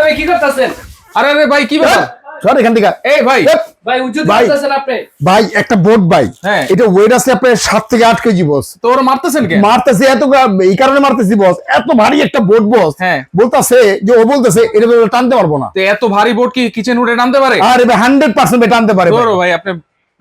ভাই কি করতেছেন? আরে আরে ভাই কি ব্যাপার? সর এখান থেকে। এই ভাই ভাই উঁচু ভাই। করতেছেন আপনি। ভাই একটা বোট ভাই, হ্যাঁ। এটা ওয়েট আছে আপনার 7 থেকে 8 কেজি বস। তো ওরা মারতেছেন কে? মারতেছে এত এই কারণে মারতেছি বস, এত ভারী একটা বোট বস। হ্যাঁ। বলতাছে যে ও বলতেছে এটা টানতে পারবো না। তো এত ভারী বোট কি কিচেন হুডে নামতে পারে? আরে ভাই 100% টানতে পারে ভাই। ধরো ভাই আপনি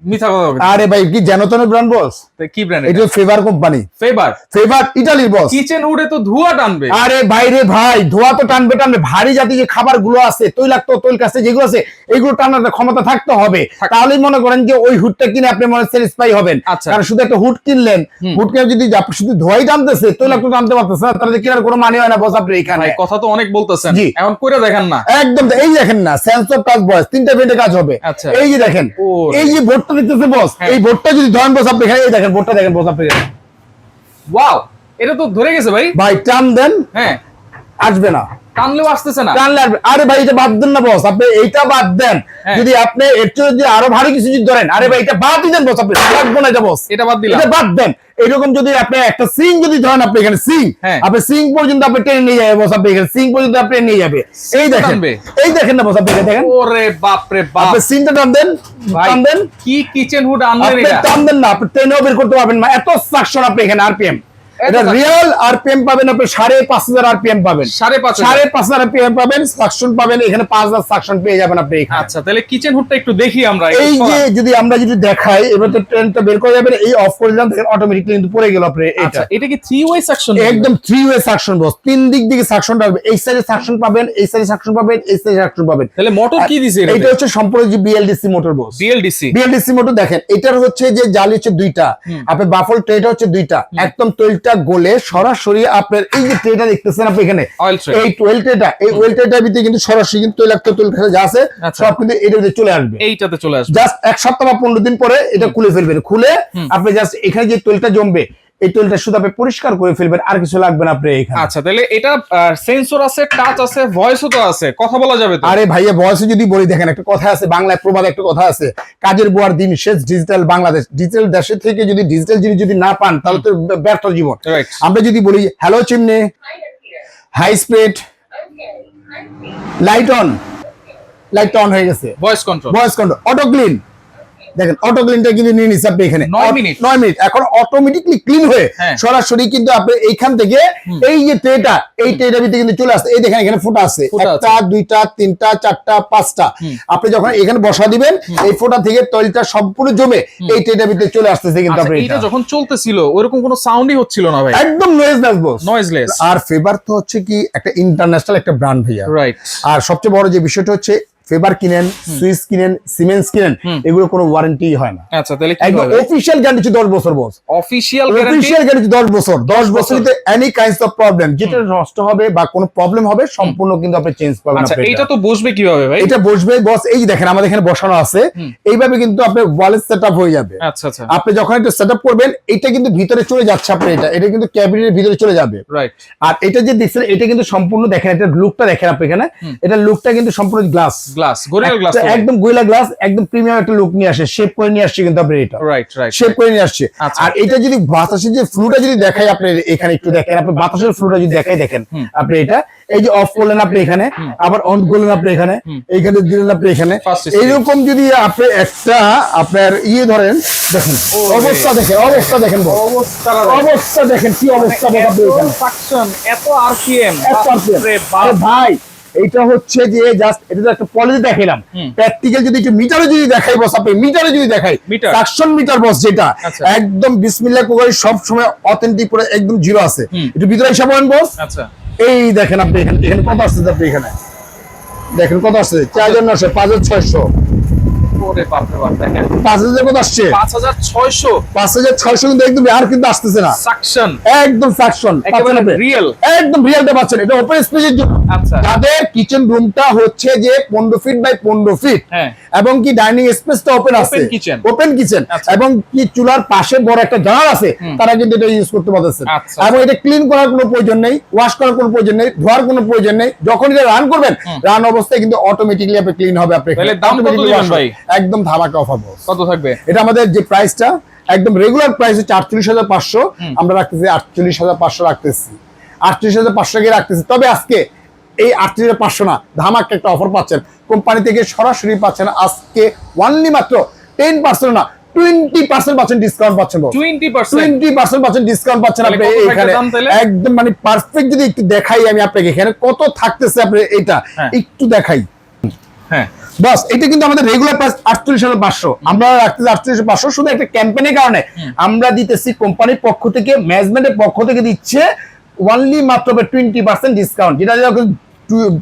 মিথ্যা কথা বলছেন। আরে ভাই কি জানো তো ব্র্যান্ড বস? তো কি ব্র্যান্ড এটা ফেভার কোম্পানি। ফেভার ফেভার ইতালির বস। কিচেন হুডে তো ধোঁয়া টানবে। আরে ভাই রে ভাই, ধোয়া তো টানবে টানবে, ভারী জাতীয় যে খাবার গুলো আছে, তৈলাক্ত তৈল কাছে যেগুলো আছে এগুলো টানার ক্ষমতা থাকতে হবে। তাহলেই মনে করেন যে ওই হুডটা কিনে আপনি মনে স্যাটিসফাই হবেন। আচ্ছা। কারণ শুধু একটা হুড কিনলেন, হুড কিনে যদি আপনি শুধু ধোয়াই টানতেছে, তৈলাক্ত টানতে পারতেছে না, তাহলে কেনার কোনো মানে হয় না বস। আপনি এখানে ভাই কথা তো অনেক বলতেছেন, জি। এখন কইরা দেখেন না। একদম এই দেখেন না, সেন্সর টাচ বস, 3টা বেন্ডে কাজ হবে। আচ্ছা। এই যে দেখেন, ওরে। এই যে বোর্ডটা দেখতেছে বস, হ্যাঁ। এই বোর্ডটা যদি ধরেন বস আপনি এখানে, এই দেখেন বোর্ডটা দেখেন বস আপনি এখানে। ওয়াও, এটা তো ধরে গেছে ভাই। ভাই টান দেন, হ্যাঁ, আসবে না। টানলেও আসতেছে না। টানলে আসবে। আরে ভাই এটা বাদ দেন না বস, আপনি এইটা বাদ দেন। হ্যাঁ। যদি আপনি এর চেয়ে যদি আরো ভারী কিছু যদি ধরেন, আরে ভাই এটা বাদই দেন বস, আপনি লাগবে না এটা বস। এটা বাদ দিলাম। এটা বাদ দেন। এরকম যদি আপনি একটা সিং যদি ধরেন, আপনি এখানে সিং, হ্যাঁ। আপনি সিং পর্যন্ত আপনি টেনে নিয়ে যাবে বস, আপনি এখানে সিং পর্যন্ত আপনি নিয়ে যাবে। এই দেখেন, টানবে। এই দেখেন না বস, আপনি এখানে দেখেন, ওরে বাপ রে বাপ আপনি সিংটা টান দেন, ভাই, টান দেন, কি কিচেন হুড আনলেন আপনি এটা? টান দেন না, আপনি টেনেও বের করতে পারবেন না, এত সাকশন আপনি এখানে আরপিএম। এটা suction। রিয়েল আরপিএম পাবেন আপনি 5,500 আরপিএম পাবেন, 5,500 5,500 আরপিএম পাবেন, সাকশন পাবেন এখানে 5,000 সাকশন পেয়ে যাবেন আপনি এখানে। আচ্ছা, তাহলে কিচেন হুডটা একটু দেখি আমরা। এই যে যদি আমরা যদি দেখাই, এবার তো ট্রেনটা বের করে যাবেন, এই অফ করে দিলাম, দেখেন অটোমেটিকলি কিন্তু পড়ে গেল আপনি। আচ্ছা, এটা এটা কি 3 ওয়ে সেকশন? একদম 3 ওয়ে সাকশন বস, 3 দিক দিকে সাকশন থাকবে। এই সাইডে সাকশন পাবেন, এই সাইডে সাকশন পাবেন, এই সাইডে সাকশন পাবেন। তাহলে মোটর কি দিছে এটা এটা? হচ্ছে সম্পূর্ণ যে বিএলডিসি মোটর বস। বিএলডিসি। বিএলডিসি মোটর দেখেন, এটার হচ্ছে যে জালি হচ্ছে 2টা, আপনি বাফল ট্রেটা হচ্ছে 2টা, একদম তেলটা গলে সরাসরি আপনার এই যে ট্রেটা দেখতেছেন আপনি এখানে, অয়েল ট্রে। এই ওয়েল ট্রেটা, এই ওয়েল ট্রেটার ভিতরে কিন্তু সরাসরি কিন্তু তৈলাক্ত তেল যা আছে আচ্ছা। সব কিন্তু এটার ভিতরে চলে আসবে। এইটাতে চলে আসবে। জাস্ট 1 সপ্তাহ বা 15 দিন পরে এটা খুলে ফেলবেন। খুলে আপনি জাস্ট এখানে যে তেলটা জমবে, এই তেলটা শুধু আপনি পরিষ্কার করে ফেলবেন, আর কিছু লাগবে না আপনি এখানে। আচ্ছা, তাহলে এটা সেন্সর আছে, টাচ আছে, ভয়েসও তো আছে, কথা বলা যাবে তো? আরে ভাইয়া বয়সে যদি বলি, দেখেন একটা কথা আছে বাংলায়, প্রবাদ একটা কথা আছে, কাজের বুয়ার দিন শেষ ডিজিটাল বাংলাদেশ। ডিজিটাল দেশের থেকে যদি ডিজিটাল জিনিস যদি না পান, তাহলে তো ব্যর্থ জীবন। Right. আমরা যদি বলি hello chimney, high speed, light on, light on হয়ে গেছে, voice control. Voice control, auto clean, দেখেন অটো ক্লিনটা কিন্তু নিয়ে নিচ্ছে আপনি এখানে 9 মিনিট। 9 মিনিট এখন অটোমেটিকলি ক্লিন হয়ে হ্যাঁ। সরাসরি কিন্তু আপনি এইখান থেকে এই যে ট্রেটা, এই ট্রেটার ভিতরে কিন্তু চলে আসছে। এই দেখেন এখানে ফোঁটা আছে, ফোঁটা আছে। 1টা 2টা 3টা 4টা 5টা। আপনি যখন এখানে বসা দিবেন, এই ফোঁটা থেকে তৈলটা সম্পূর্ণ জমে এই ট্রেটার ভিতরে চলে আসতেছে কিন্তু আচ্ছা, আপনি এটা এটা যখন চলতেছিল ওরকম কোনো সাউন্ডই হচ্ছিল না ভাই? একদম নয়েজলেস বস, নয়েজলেস। আর ফেভার তো হচ্ছে কি একটা ইন্টারন্যাশনাল একটা ব্র্যান্ড ভাইয়া। রাইট। আর সবচেয়ে বড় যে বিষয়টা হচ্ছে, ফেভার কিনেন, সুইস কিনেন, সিমেন্স কিনেন, এগুলো কোনো ওয়ারেন্টি হয় না। আচ্ছা, তাহলে কি একদম হবে? অফিশিয়াল গ্যারান্টি 10 বছর বস, অফিশিয়াল গ্যারান্টি। অফিশিয়াল গ্যারান্টি 10 বছর। 10 বছরিতে এনি কাইন্ডস অফ প্রবলেম, যেটা নষ্ট হবে বা কোনো প্রবলেম হবে, সম্পূর্ণ কিন্তু আপনি চেঞ্জ পাবেন। আচ্ছা, আপনি এটা তো বসবে কিভাবে ভাই? এটা বসবে বস, এই যে দেখেন আমাদের এখানে বসানো আছে, এইভাবে কিন্তু আপনার ওয়ালেট সেটআপ হয়ে যাবে। আচ্ছা আচ্ছা, আপনি যখন এটা সেটআপ করবেন, এটা কিন্তু ভিতরে চলে যাচ্ছে আপনার, এটা কিন্তু ক্যাবিনেটের ভিতরে চলে যাবে। রাইট। আর এটা যে দেখছেন, এটা কিন্তু সম্পূর্ণ দেখেন, এটা লুকটা দেখেন আপনি এখানে, এটা লুকটা কিন্তু সম্পূর্ণ গ্লাস, গ্লাস, গরিলা গ্লাস। একদম গোয়েলা গ্লাস, একদম প্রিমিয়াম একটা লুক নিয়ে আসে, শেপ করে নিয়ে আসছে কিন্তু আপনি এটা। Right right. শেপ করে নিয়ে আসছে। আচ্ছা। আর এটা যদি বাতাসের যে ফ্লুটা যদি দেখাই আপনি এখানে একটু দেখেন, আপনি বাতাসের ফ্লুটা যদি দেখাই, দেখেন আপনি এটা, এই যে অফ করলেন আপনি এখানে, আবার অন করলেন আপনি এখানে, এইখানে দিলেন আপনি এখানে, First stage। এইরকম যদি আপনি একটা আপনার ধরেন, দেখেন অবস্থা দেখেন, অবস্থা দেখেন বস, অবস্থা দেখেন কি অবস্থা বস আপনি এখানে। সাকশন, এত আরপিএম। এত RPM। আরে ভাই, এটা হচ্ছে যে জাস্ট এটা তো একটা পলিসি দেখাইলাম, প্র্যাকটিক্যাল যদি একটু মিটারে যদি দেখাই বস, আপনি মিটারে যদি দেখাই, মিটার। সাকশন মিটার বস, যেটা আচ্ছা। একদম বিসমিল্লাহ করে সব সময় অথেন্টিক পুরো একদম জিরো আছে। একটু ভিতরে হিসাব করেন বস, আচ্ছা, এই দেখেন আপনি এখানে, এখানে কত আসছে আপনি এখানে দেখেন, কত আসছে 4,900, 5,600, ওরে বাপ রে বাপ, দেখেন 5,000 কত আসছে, 5600 5,600 কিন্তু একদম আর কিন্তু আসতেছে না, সাকশন, একদম সাকশন একেবারে রিয়েল। একদম রিয়েলটা পাচ্ছেন। এটা ওপেন স্পেসের জন্য। আচ্ছা। যাদের কিচেন রুমটা হচ্ছে যে 15 ফিট বাই 15 ফিট, হ্যাঁ। এবং কি ডাইনিং স্পেসটা ওপেন আছে, kitchen। ওপেন কিচেন, আচ্ছা। এবং কি চুলার পাশে বড় একটা জানালা আছে, তারা কিন্তু এটা ইউজ করতে পারতেছে। আচ্ছা। এবং এটা ক্লিন করার কোনো প্রয়োজন নেই, ওয়াশ করার কোনো প্রয়োজন নেই, ধোয়ার কোনো প্রয়োজন নেই। যখন এটা রান করবেন, রান অবস্থায় কিন্তু অটোমেটিক্যালি আপনি ক্লিন হবে। আপনি তাহলে দাম কত দিবেন ভাই? একদম ধামাকা অফার বস। কত থাকবে? এটা আমাদের যে প্রাইসটা একদম রেগুলার প্রাইস হচ্ছে 48,500, আমরা রাখতেছি 48,500 রাখতেছি, 48,500 কে রাখতেছি। তবে আজকে এই 38,500 না, ধামাকা একটা অফার পাচ্ছেন কোম্পানি থেকে, সরাসরি পাচ্ছেন আজকে অনলি মাত্র 10% না 20% পাচ্ছেন ডিসকাউন্ট পাচ্ছেন। 20% পাচ্ছেন ডিসকাউন্ট পাচ্ছেন আপনি এখানে একদম, মানে পারফেক্ট। যদি একটু দেখাই আমি আপনাকে এখানে কত থাকতেছে, আপনি এটা একটু দেখাই। হ্যাঁ বাস, এটা কিন্তু আমাদের রেগুলার প্রাইস 48,500, আমরা রাখতেছি 48,500। শুধু একটা ক্যাম্পেইনের কারণে আমরা দিতেছি, কোম্পানির পক্ষ থেকে, ম্যানেজমেন্টের পক্ষ থেকে দিচ্ছে অনলি মাত্র 20% ডিসকাউন্ট, যেটা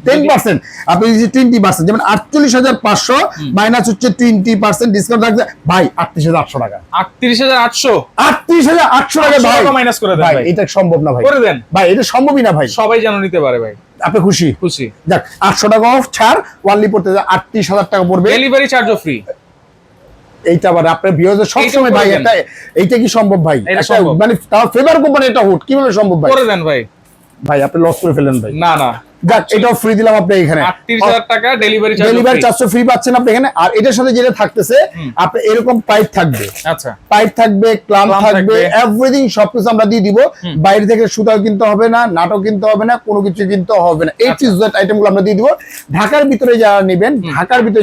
10% আপনি 20%, যেমন 48,500 মাইনাস হচ্ছে 20% ডিসকাউন্ট থাকছে ভাই 38,800 টাকা। 38,800 টাকা ভাই মাইনাস করে দেন ভাই, ভাই। এটা সম্ভব না ভাই, করে দেন ভাই, এটা সম্ভবই না ভাই। সবাই যেন নিতে পারে ভাই। আপনি খুশি? খুশি। যাক, 800 টাকা অফ ছাড়, ওয়ানলি পড়তে 38,000 টাকা পড়বে, ডেলিভারি চার্জও ফ্রি। এইটা আবার আপনার ভিউয়ারদের সব সময় ভাই, এটা এইটা কি সম্ভব ভাই? এটা সম্ভব। মানে তাও ফেভার কোম্পানি, এটা হুট কিভাবে সম্ভব ভাই? করে দেন ভাই। ভাই আপনি লস করে ফেলেন ভাই। না না, যাক, এটাও ফ্রি দিলাম আপনি এখানে। 38,000 টাকা ডেলিভারি ডেলিভারি চার্জ ফ্রি পাচ্ছেন আপনি এখানে। আর এটার সাথে যেটা থাকতেছে, আপনি এরকম পাইপ থাকবে, আচ্ছা পাইপ থাকবে, ক্লাম থাকবে, থাকবে। এভরিথিং সবকিছু আমরা দিয়ে দিব। বাইরে থেকে সুতাও কিনতে হবে না, নাটক কিনতে হবে না, কোনো কিছু কিনতে হবে না। এই আইটেমগুলো আমরা দিয়ে দিব। ঢাকার ভিতরে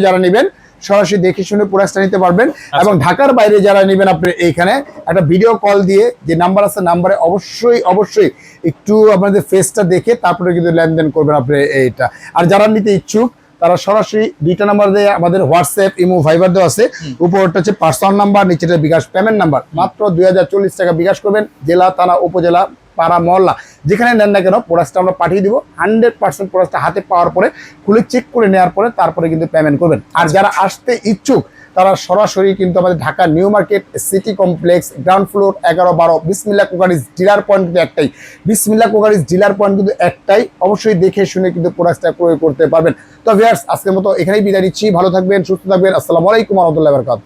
যারা নেবেন, সরাসরি দেখে শুনে প্রোডাক্টটা নিতে পারবেন। এবং ঢাকার বাইরে যারা নেবেন, আপনি এইখানে একটা ভিডিও কল দিয়ে, যে নাম্বার আছে নাম্বারে অবশ্যই একটু আপনাদের ফেসটা দেখে তারপরে কিন্তু লেনদেন করবেন আপনি এইটা। আর যারা নিতে ইচ্ছুক তারা সরাসরি 2টা নাম্বার দিয়ে, আমাদের হোয়াটসঅ্যাপ, ইমো, ভাইবার দেওয়া আছে। উপরটা হচ্ছে পার্সোনাল নাম্বার, নিচেটা বিকাশ পেমেন্ট নাম্বার। মাত্র 2040 টাকা বিকাশ করবেন। জেলা, থানা, উপজেলা, পাড়া, মহল্লা যেখানে নেন না কেন, প্রোডাক্টটা আমরা পাঠিয়ে দিব। 100% প্রোডাক্টটা হাতে পাওয়ার পরে, খুলে চেক করে নেওয়ার পরে তারপরে কিন্তু পেমেন্ট করবেন। আর যারা আসতে ইচ্ছুক তারা সরাসরি কিন্তু আমাদের Dhaka new market city complex ground floor 11-12 বিসমিল্লাহ কুকারিজ ডিলার পয়েন্ট কিন্তু একটাই। বিসমিল্লাহ কুকারিজ ডিলার পয়েন্ট কিন্তু একটাই। অবশ্যই দেখে শুনে কিন্তু প্রোডাক্টটা ক্রয় করতে পারবেন। তো ভিউয়ার্স, আজকের মতো এখানেই বিদায় নিচ্ছি। ভালো থাকবেন, সুস্থ থাকবেন। আসসালামু আলাইকুম ওয়া রাহমাতুল্লাহি ওয়া বারাকাতুহু।